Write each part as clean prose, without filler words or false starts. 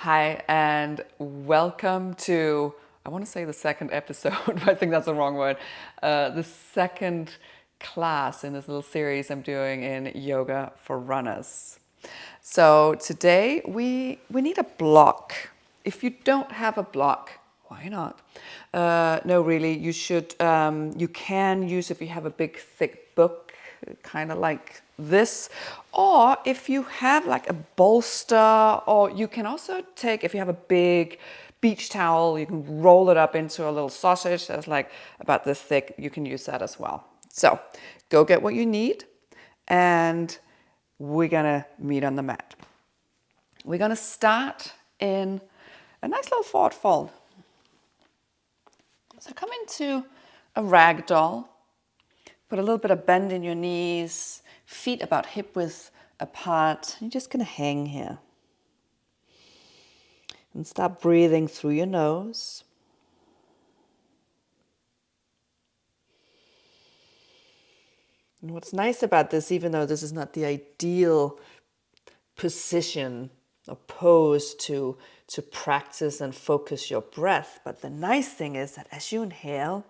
Hi, and welcome to, I want to say the second episode, but I think that's the wrong word. The second class in this little series I'm doing in Yoga for Runners. So today we need a block. If you don't have a block, why not? No, really, you should, you can use if you have a big thick book, kind of like this, or if you have like a bolster, or you can also take, if you have a big beach towel, you can roll it up into a little sausage that's like about this thick. You can use that as well. So go get what you need, and we're gonna meet on the mat. We're gonna start in a nice little forward fold. So come into a rag doll. Put a little bit of bend in your knees, feet about hip width apart. You're just going to hang here. And start breathing through your nose. And what's nice about this, even though this is not the ideal position or pose to practice and focus your breath, but the nice thing is that as you inhale,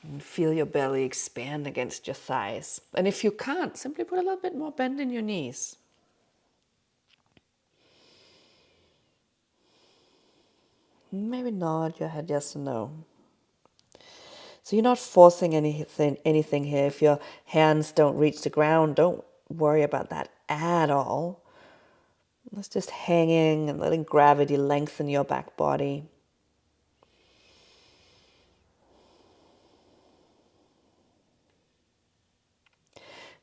and feel your belly expand against your thighs. And if you can't, simply put a little bit more bend in your knees. Maybe nod your head yes or no. So you're not forcing anything here. If your hands don't reach the ground, don't worry about that at all. It's just hanging and letting gravity lengthen your back body.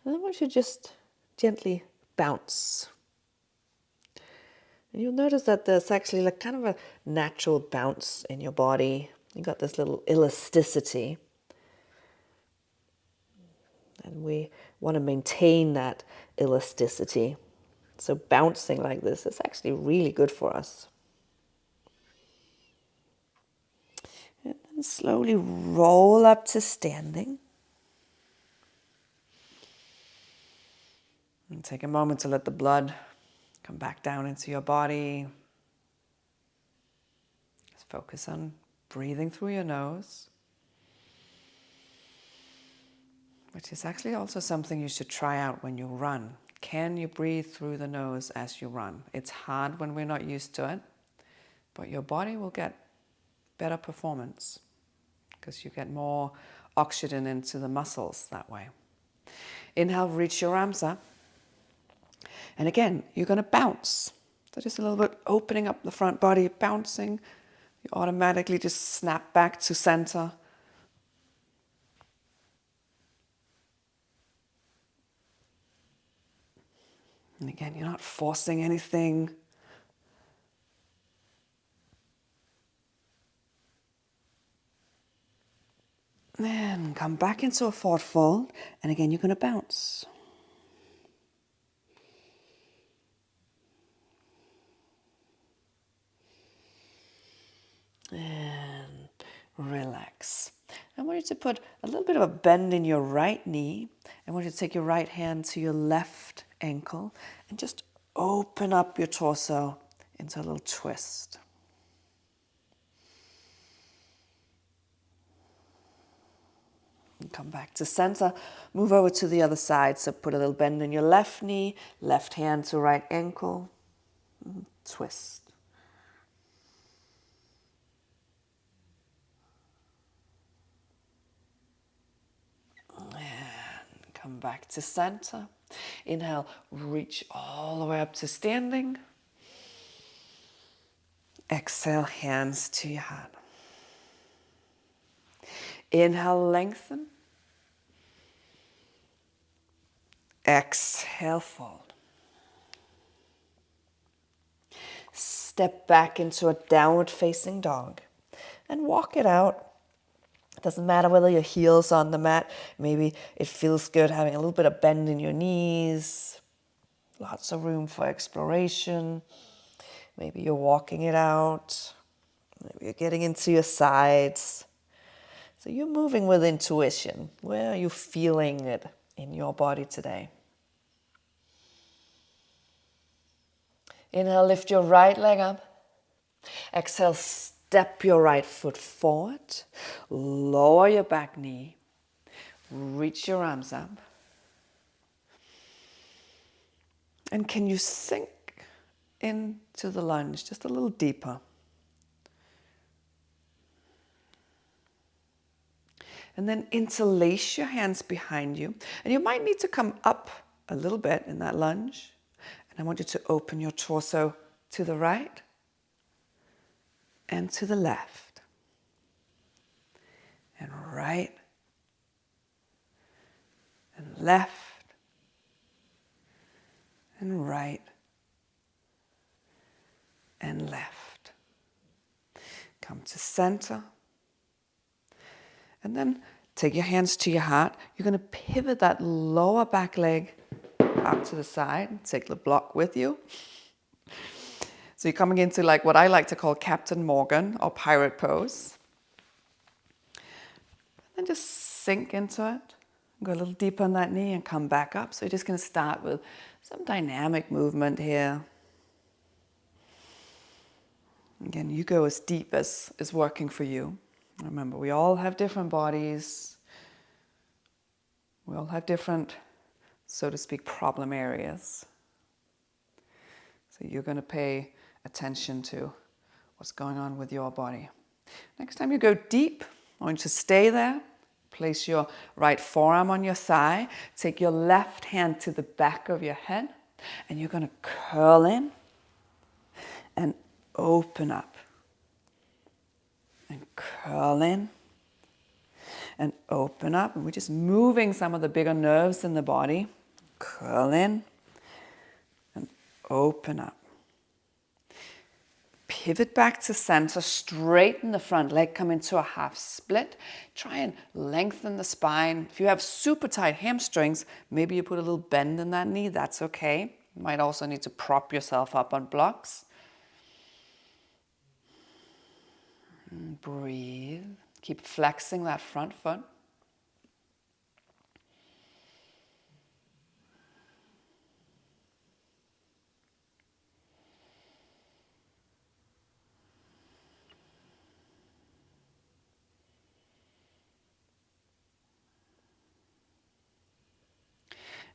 And then once you just gently bounce. And you'll notice that there's actually like kind of a natural bounce in your body. You got this little elasticity. And we want to maintain that elasticity. So bouncing like this is actually really good for us. And then slowly roll up to standing. And take a moment to let the blood come back down into your body. Just focus on breathing through your nose, which is actually also something you should try out when you run. Can you breathe through the nose as you run? It's hard when we're not used to it, but your body will get better performance because you get more oxygen into the muscles that way. Inhale, reach your arms up. And again, you're going to bounce. So just a little bit opening up the front body, bouncing. You automatically just snap back to center. And again, you're not forcing anything. Then come back into a forward fold. And again, you're going to bounce. And relax. I want you to put a little bit of a bend in your right knee. I want you to take your right hand to your left ankle and just open up your torso into a little twist. And come back to center. Move over to the other side. So put a little bend in your left knee, left hand to right ankle. Twist. And come back to center. Inhale, reach all the way up to standing. Exhale, hands to your heart. Inhale, lengthen. Exhale, fold. Step back into a downward facing dog and walk it out. It doesn't matter whether your heels on the mat. Maybe it feels good having a little bit of bend in your knees. Lots of room for exploration. Maybe you're walking it out. Maybe you're getting into your sides. So you're moving with intuition. Where are you feeling it in your body today? Inhale, lift your right leg up. Exhale, step your right foot forward. Lower your back knee. Reach your arms up. And can you sink into the lunge just a little deeper? And then interlace your hands behind you. And you might need to come up a little bit in that lunge. And I want you to open your torso to the right and to the left. And right and left and right and left. Come to center. And then take your hands to your heart. You're going to pivot that lower back leg out to the side. Take the block with you. So you're coming into like what I like to call Captain Morgan or pirate pose. And just sink into it. Go a little deeper on that knee and come back up. So you're just going to start with some dynamic movement here. Again, you go as deep as is working for you. Remember, we all have different bodies. We all have different, so to speak, problem areas. So you're going to pay attention to what's going on with your body. Next time you go deep, I want you to stay there. Place your right forearm on your thigh. Take your left hand to the back of your head. And you're going to curl in and open up. And curl in and open up. And we're just moving some of the bigger nerves in the body. Curl in and open up. Pivot back to center, straighten the front leg, come into a half split. Try and lengthen the spine. If you have super tight hamstrings, maybe you put a little bend in that knee, that's okay. You might also need to prop yourself up on blocks. And breathe. Keep flexing that front foot.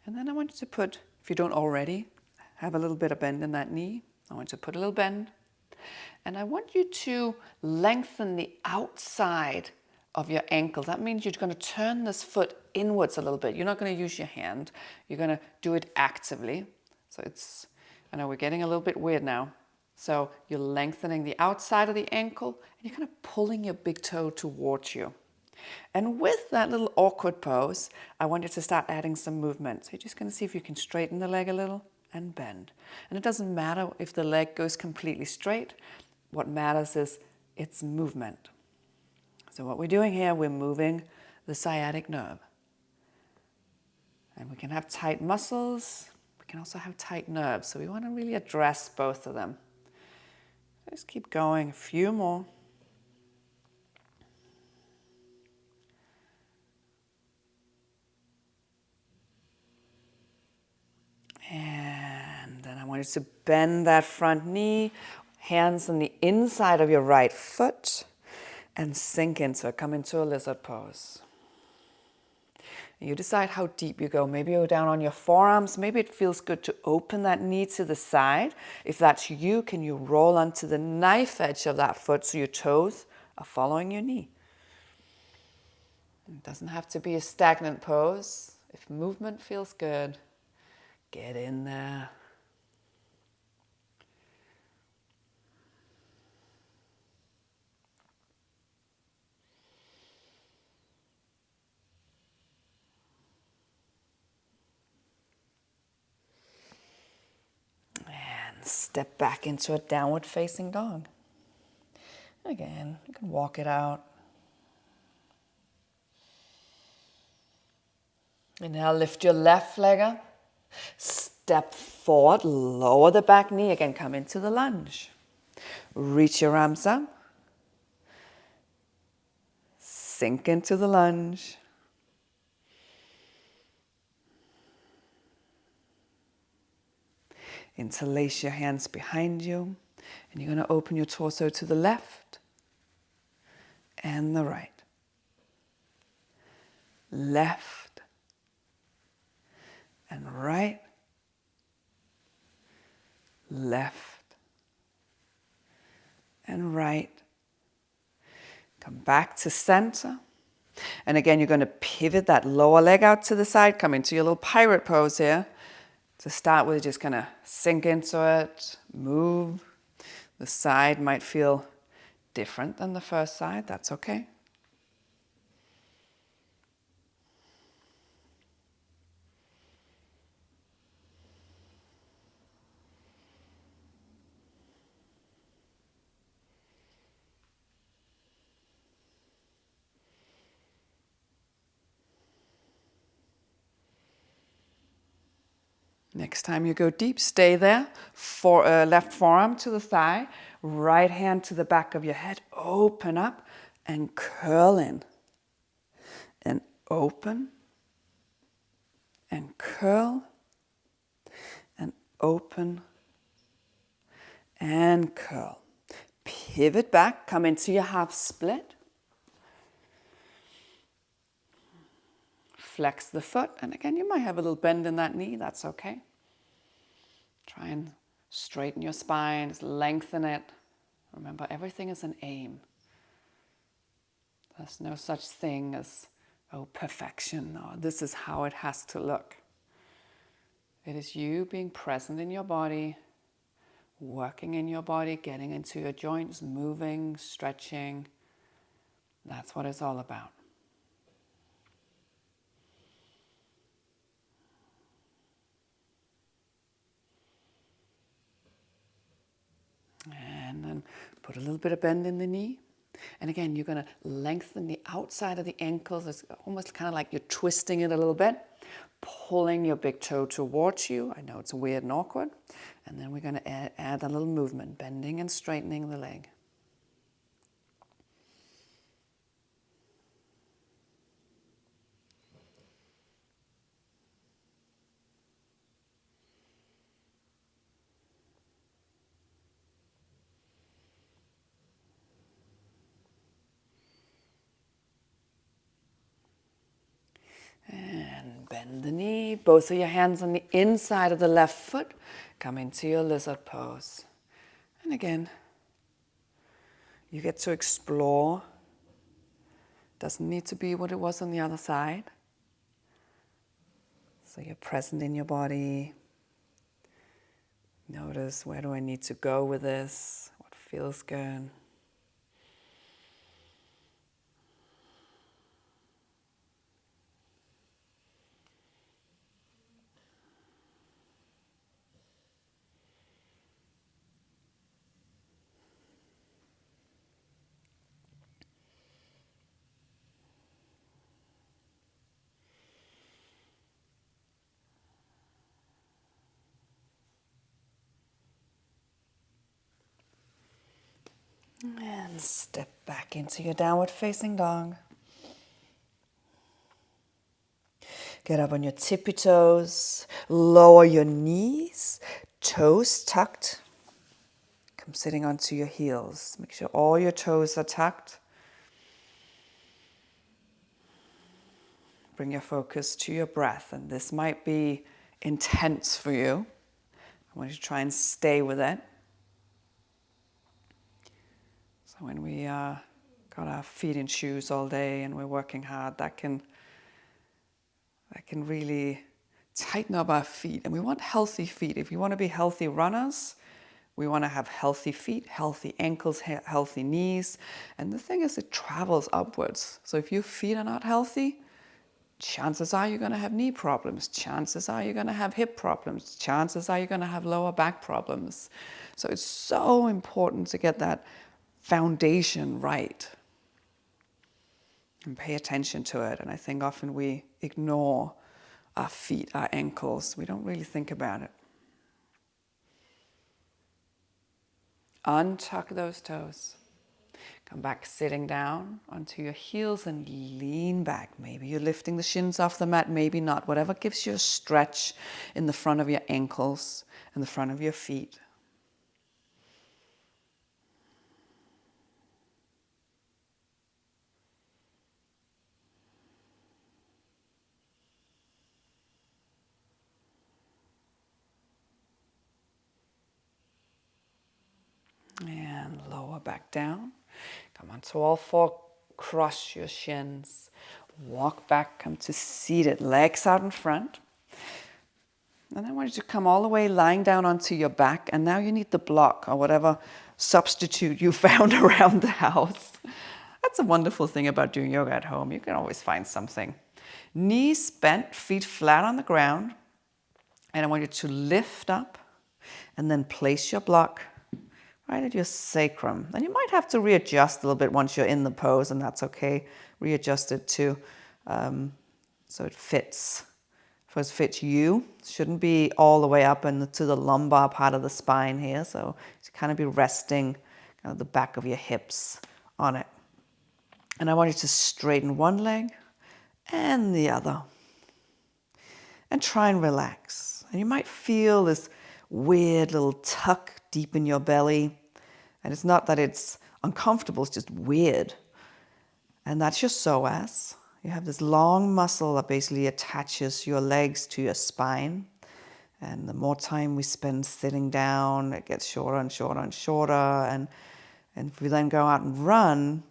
And then I want you to put, if you don't already have a little bit of bend in that knee, I want you to put a little bend. And I want you to lengthen the outside of your ankle. That means you're going to turn this foot inwards a little bit. You're not going to use your hand. You're going to do it actively. So it's, I know we're getting a little bit weird now. So you're lengthening the outside of the ankle and you're kind of pulling your big toe towards you. And with that little awkward pose, I want you to start adding some movement. So you're just going to see if you can straighten the leg a little and bend. And it doesn't matter if the leg goes completely straight. What matters is its movement. So what we're doing here, we're moving the sciatic nerve. And we can have tight muscles. We can also have tight nerves. So we want to really address both of them. Just keep going, a few more. And then I want you to bend that front knee, hands on the inside of your right foot, and sink into it. Come into a lizard pose. And you decide how deep you go. Maybe you're down on your forearms. Maybe it feels good to open that knee to the side. If that's you, can you roll onto the knife edge of that foot so your toes are following your knee? It doesn't have to be a stagnant pose. If movement feels good, get in there. And step back into a downward facing dog. Again, you can walk it out. And now lift your left leg up. Step forward, lower the back knee. Again, come into the lunge. Reach your arms up. Sink into the lunge. Interlace your hands behind you, and you're going to open your torso to the left and the right. Left and right. Left and right. Come back to center. And again, you're going to pivot that lower leg out to the side. Come into your little pirate pose here. To start with, just kind of sink into it, move. The side might feel different than the first side. That's okay. Next time you go deep, stay there. Left forearm to the thigh, right hand to the back of your head. Open up and curl in. And open and curl and open and curl. Pivot back, come into your half split. Flex the foot, and again, you might have a little bend in that knee, that's okay. Try and straighten your spine, just lengthen it. Remember, everything is an aim. There's no such thing as, oh, perfection, or this is how it has to look. It is you being present in your body, working in your body, getting into your joints, moving, stretching. That's what it's all about. And then put a little bit of bend in the knee. And again, you're going to lengthen the outside of the ankles. It's almost kind of like you're twisting it a little bit, pulling your big toe towards you. I know it's weird and awkward. And then we're going to add a little movement, bending and straightening the leg. And bend the knee, both of your hands on the inside of the left foot. Come into your lizard pose. And again, you get to explore. Doesn't need to be what it was on the other side. So you're present in your body. Notice, where do I need to go with this? What feels good? And step back into your downward facing dog. Get up on your tippy toes, lower your knees, toes tucked. Come sitting onto your heels. Make sure all your toes are tucked. Bring your focus to your breath, and this might be intense for you. I want you to try and stay with it. So when we got our feet in shoes all day and we're working hard, that can really tighten up our feet. And we want healthy feet. If we want to be healthy runners, we want to have healthy feet, healthy ankles, healthy knees. And the thing is, it travels upwards. So if your feet are not healthy, chances are you're going to have knee problems. Chances are you're going to have hip problems. Chances are you're going to have lower back problems. So it's so important to get that foundation right and pay attention to it. And I think often we ignore our feet, our ankles. We don't really think about it. Untuck those toes. Come back sitting down onto your heels and lean back. Maybe you're lifting the shins off the mat, maybe not. Whatever gives you a stretch in the front of your ankles and the front of your feet. And lower back down. Come onto all four, cross your shins. Walk back, come to seated, legs out in front. And I want you to come all the way lying down onto your back. And now you need the block or whatever substitute you found around the house. That's a wonderful thing about doing yoga at home. You can always find something. Knees bent, feet flat on the ground. And I want you to lift up and then place your block right at your sacrum. And you might have to readjust a little bit once you're in the pose, and that's okay. Readjust it too, so it fits. First fits you. Shouldn't be all the way up into the lumbar part of the spine here. So you kind of be resting the back of your hips on it. And I want you to straighten one leg and the other. And try and relax. And you might feel this weird little tuck deep in your belly. And it's not that it's uncomfortable, it's just weird. And that's your psoas. You have this long muscle that basically attaches your legs to your spine. And the more time we spend sitting down, it gets shorter and shorter and shorter. And if we then go out and run,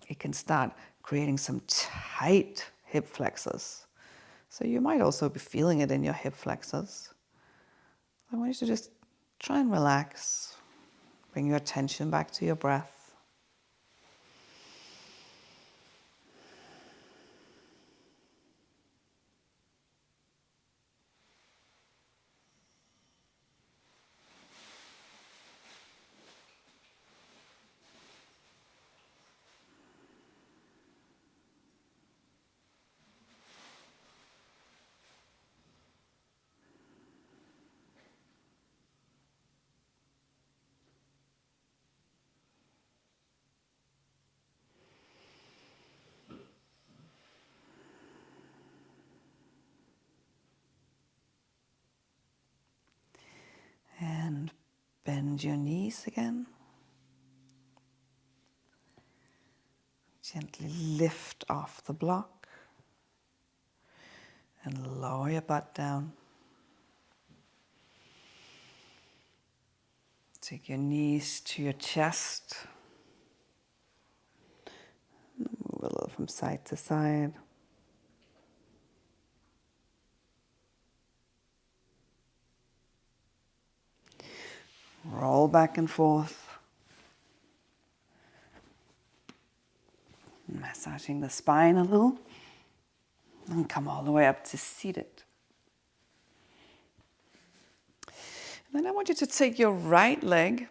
it can start creating some tight hip flexors. So you might also be feeling it in your hip flexors. I want you to just try and relax. Bring your attention back to your breath. And bend your knees again. Gently lift off the block and lower your butt down. Take your knees to your chest. Move a little from side to side. Roll back and forth. Massaging the spine a little. And come all the way up to seated. And then I want you to take your right leg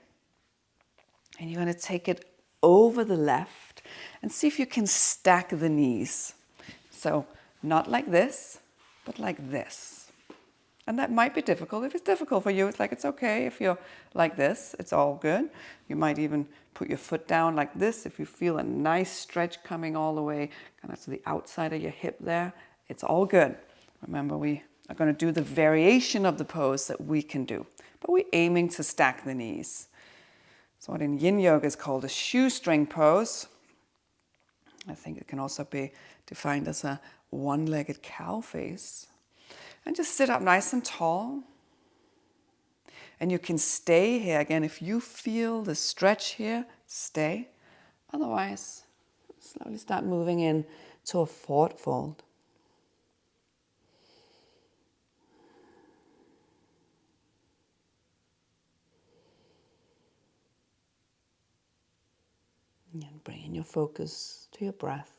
and you're going to take it over the left and see if you can stack the knees. So not like this, but like this. And that might be difficult. If it's difficult for you, it's okay. If you're like this, it's all good. You might even put your foot down like this. If you feel a nice stretch coming all the way kind of to the outside of your hip there, it's all good. Remember, we are going to do the variation of the pose that we can do. But we're aiming to stack the knees. So what in yin yoga is called a shoestring pose. I think it can also be defined as a one-legged cow face. And just sit up nice and tall. And you can stay here. Again, if you feel the stretch here, stay. Otherwise, slowly start moving in to a forward fold. And bringing your focus to your breath.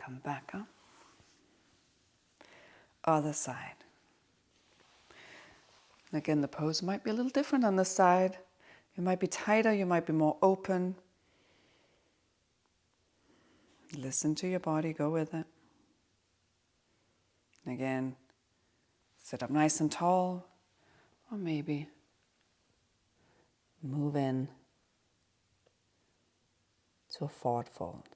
Come back up. Other side. Again, the pose might be a little different on this side. You might be tighter, you might be more open. Listen to your body, go with it. And again, sit up nice and tall, or maybe move in to a forward fold.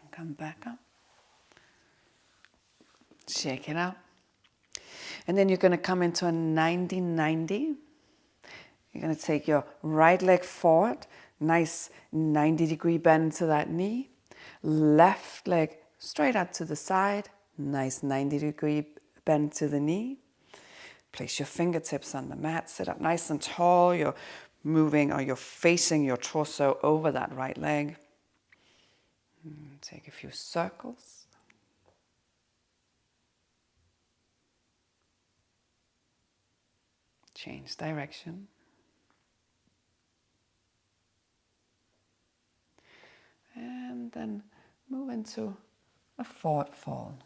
And come back up. Shake it out. And then you're going to come into a 90-90. You're going to take your right leg forward, nice 90-degree bend to that knee. Left leg straight out to the side, nice 90-degree bend to the knee. Place your fingertips on the mat, sit up nice and tall. You're moving or you're facing your torso over that right leg. Take a few circles. Change direction. And then move into a forward fold.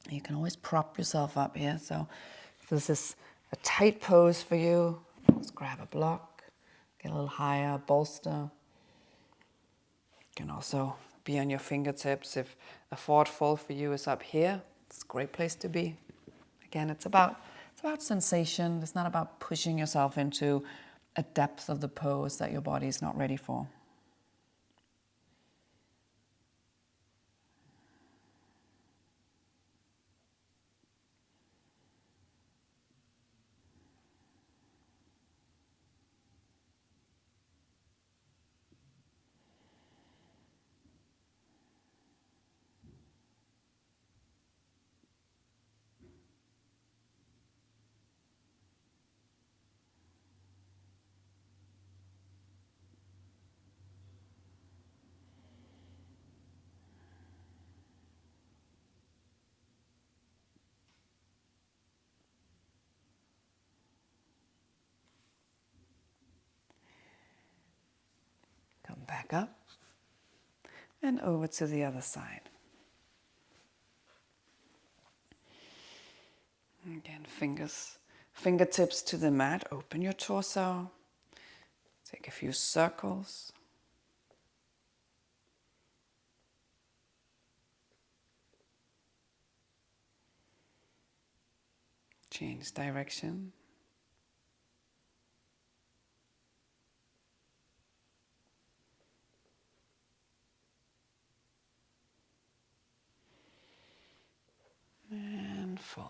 You can always prop yourself up here. So if this is a tight pose for you, just grab a block, get a little higher, bolster. You can also be on your fingertips. If a forward fold for you is up here, it's a great place to be. Again, it's about sensation. It's not about pushing yourself into a depth of the pose that your body is not ready for. Come back up and over to the other side. Again, fingertips to the mat. Open your torso. Take a few circles. Change direction. And fold.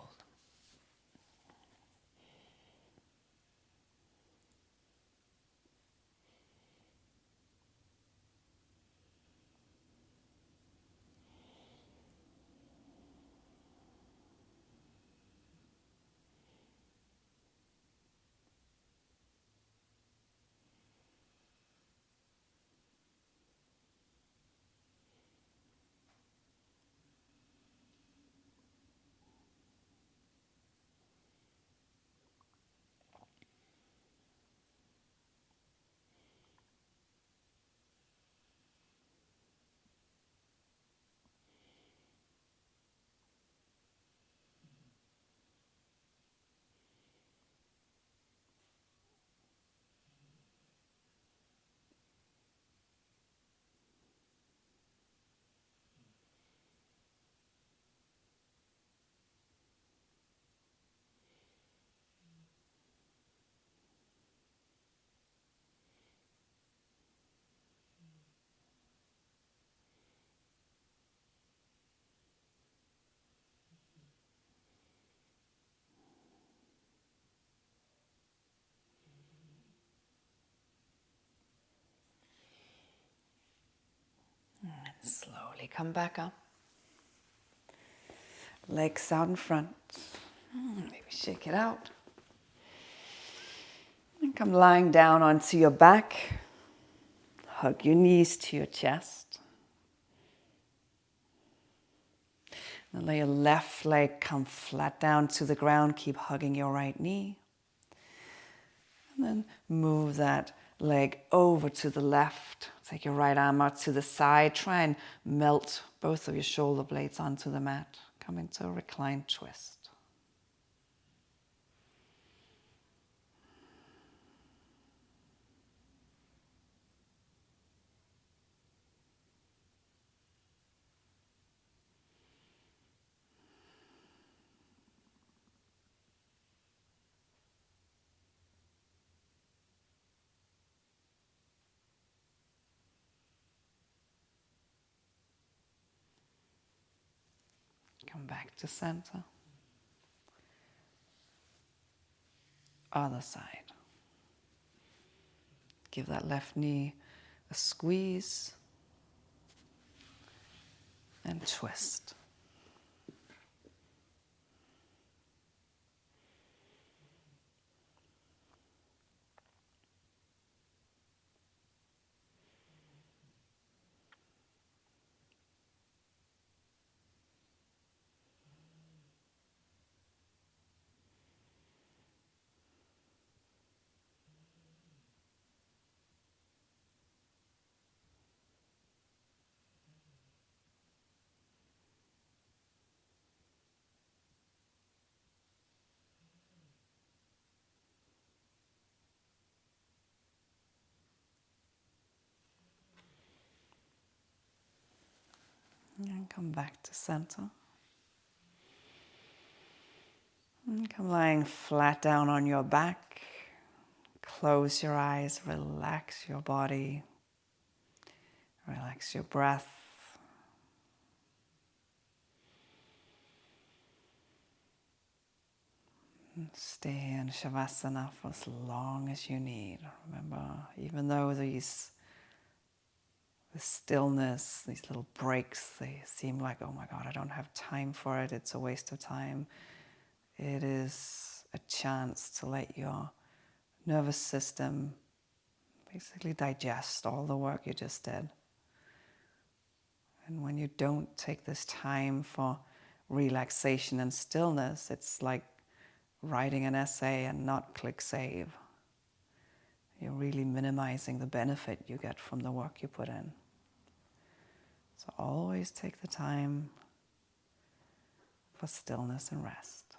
come back up. Legs out in front. Maybe shake it out. And come lying down onto your back. Hug your knees to your chest. And let your left leg come flat down to the ground. Keep hugging your right knee. And then move that leg over to the left. Take your right arm out to the side. Try and melt both of your shoulder blades onto the mat. Come into a reclined twist. Come back to center. Other side. Give that left knee a squeeze and twist. And come back to center. And come lying flat down on your back. Close your eyes, relax your body, relax your breath. And stay in Shavasana for as long as you need. Remember, even though the stillness, these little breaks, they seem like, oh my God, I don't have time for it, it's a waste of time. It is a chance to let your nervous system basically digest all the work you just did. And when you don't take this time for relaxation and stillness, it's like writing an essay and not click save. You're really minimizing the benefit you get from the work you put in. So always take the time for stillness and rest.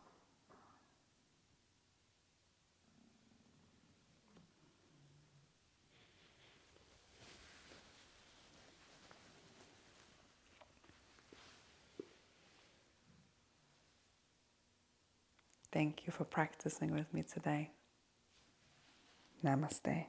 Thank you for practicing with me today. Namaste.